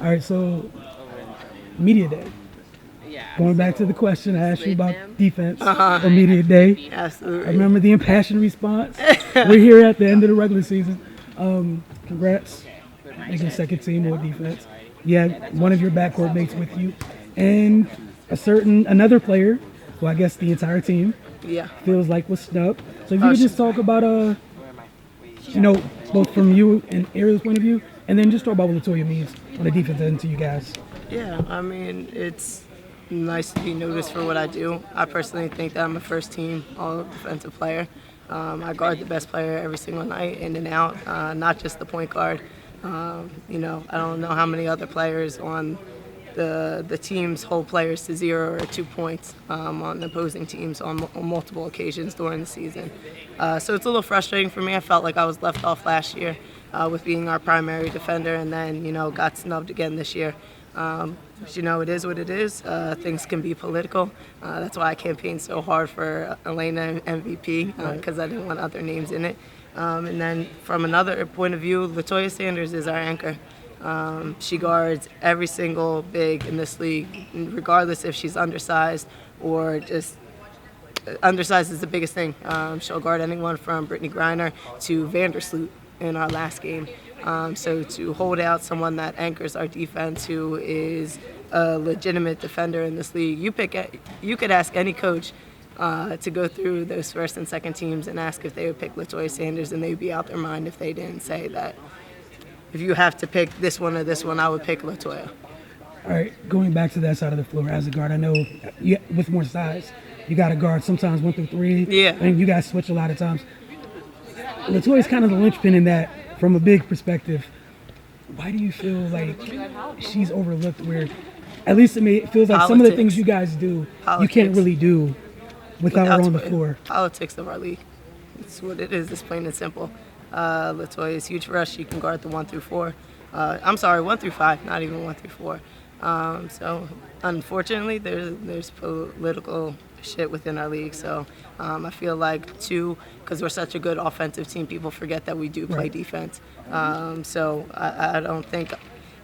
All right, so media day. Going back to the question I asked you about defense on media day. I Absolutely. remember the impassioned response. We're here at the end of the regular season. Congrats, making second team all defense. Yeah, one of your backcourt mates with you, and another player, who I guess the entire team Yeah. feels like was snubbed. So if you Oh, could just talk about you know, both from you and Ariel's point of view, and then just talk about what Latoya means on the defense end to you guys. yeah. I mean, it's nice to be noticed for what I do. I personally think that I'm a first team all defensive player. I guard the best player every single night, in and out, not just the point guard. I don't know how many other players on the teams hold players to 0 or 2 points on opposing teams on multiple occasions during the season. So it's a little frustrating for me. I felt like I was left off last year with being our primary defender, and then got snubbed again this year. But it is what it is. Things can be political. That's why I campaigned so hard for Elena MVP because I didn't want other names in it. And then from another point of view, Latoya Sanders is our anchor. She guards every single big in this league, regardless if she's undersized or just undersized is the biggest thing. She'll guard anyone from Brittany Griner to Vandersloot in our last game. So to hold out someone that anchors our defense, who is a legitimate defender in this league, you could ask any coach to go through those first and second teams and ask if they would pick Latoya Sanders, and they'd be out their mind if they didn't say that. If you have to pick this one or this one, I would pick Latoya. All right, going back to that side of the floor as a guard, I know with more size, you got to guard sometimes 1 through 3. Yeah. And you guys switch a lot of times. Latoya's kind of the linchpin in that from a big perspective. Why do you feel like she's overlooked where, at least to me, it feels like some of the things you guys do, you can't really do without her on the floor? Politics of our league. It's what it is. It's plain and simple. Latoya is huge for us. She can guard the 1 through 4. I'm sorry, 1 through 5, not even 1 through 4. So unfortunately, there's political shit within our league. So I feel like too, because we're such a good offensive team, people forget that we do play defense. So I don't think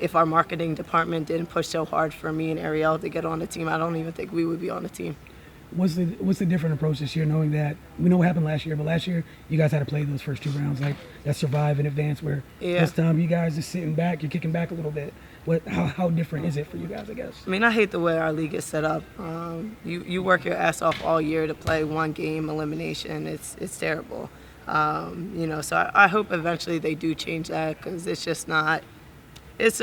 if our marketing department didn't push so hard for me and Ariel to get on the team, I don't even think we would be on the team. What's the different approach this year, knowing that we know what happened last year, but last year you guys had to play those first 2 rounds, like that survive in advance, where this time you guys are sitting back, you're kicking back a little bit. How different is it for you guys, I guess? I mean, I hate the way our league is set up. You work your ass off all year to play one game elimination. It's terrible. So I hope eventually they do change that, because it's just not. It's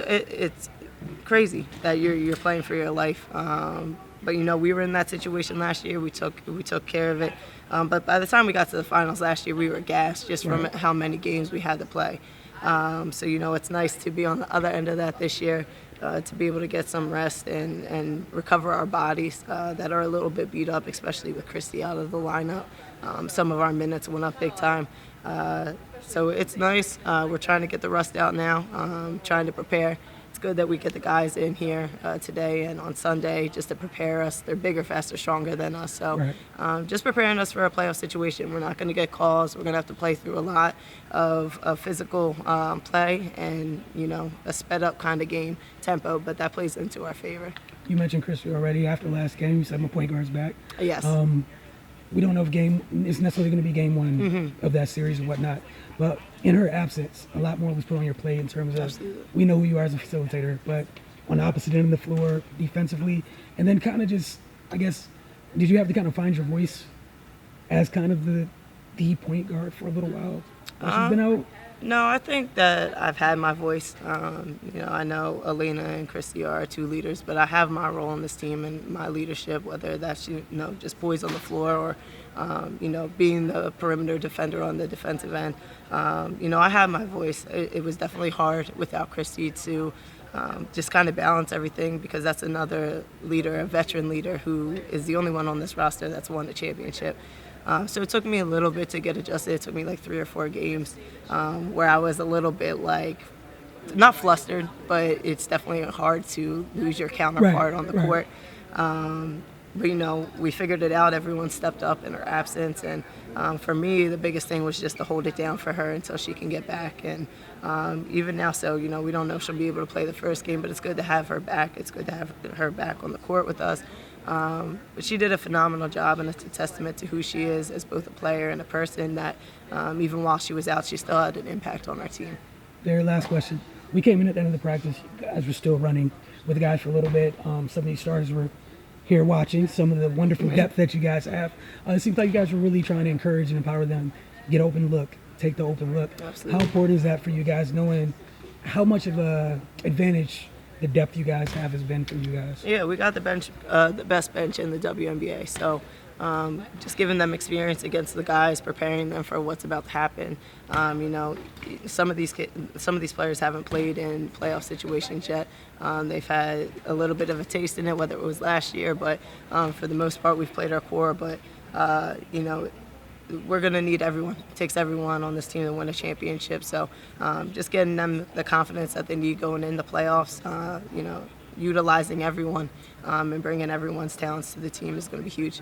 crazy that you're playing for your life. But we were in that situation last year. We took care of it. But by the time we got to the finals last year, we were gassed just from how many games we had to play. So it's nice to be on the other end of that this year, to be able to get some rest and recover our bodies that are a little bit beat up, especially with Christy out of the lineup. Some of our minutes went up big time. So it's nice. We're trying to get the rust out now, trying to prepare. It's good that we get the guys in here today and on Sunday just to prepare us. They're bigger, faster, stronger than us. So just preparing us for a playoff situation. We're not going to get calls. We're going to have to play through a lot of physical play and, a sped-up kind of game tempo, but that plays into our favor. You mentioned Christy already. After last game, you said my point guard's back. Yes. We don't know if it's necessarily going to be game 1 of that series or whatnot. But in her absence, a lot more was put on your plate in terms of we know who you are as a facilitator, but on the opposite end of the floor, defensively, and then kind of just, I guess, did you have to kind of find your voice as kind of the point guard for a little while while she's been out? No, I think that I've had my voice. I know Elena and Christy are our 2 leaders, but I have my role on this team and my leadership, whether that's just boys on the floor or being the perimeter defender on the defensive end. I have my voice. It was definitely hard without Christy to just kind of balance everything, because that's another leader, a veteran leader, who is the only one on this roster that's won the championship. So it took me a little bit to get adjusted. It took me like 3 or 4 games where I was a little bit not flustered, but it's definitely hard to lose your counterpart on the court. But, we figured it out. Everyone stepped up in her absence. And for me, the biggest thing was just to hold it down for her until she can get back. And even now, so, we don't know if she'll be able to play the first game, but it's good to have her back. It's good to have her back on the court with us. But she did a phenomenal job, and it's a testament to who she is as both a player and a person that even while she was out, she still had an impact on our team. Their last question. We came in at the end of the practice. You guys were still running with the guys for a little bit. Some of these starters were here watching some of the wonderful depth that you guys have. It seems like you guys were really trying to encourage and empower them. Get open look. Take the open look. Absolutely. How important is that for you guys, knowing how much of a advantage the depth you guys have has been for you guys? Yeah, we got the best bench in the WNBA. So just giving them experience against the guys, preparing them for what's about to happen. Some of these players haven't played in playoff situations yet. They've had a little bit of a taste in it, whether it was last year, but for the most part, we've played our core. But we're going to need everyone. It takes everyone on this team to win a championship. So just getting them the confidence that they need going in the playoffs, utilizing everyone and bringing everyone's talents to the team is going to be huge.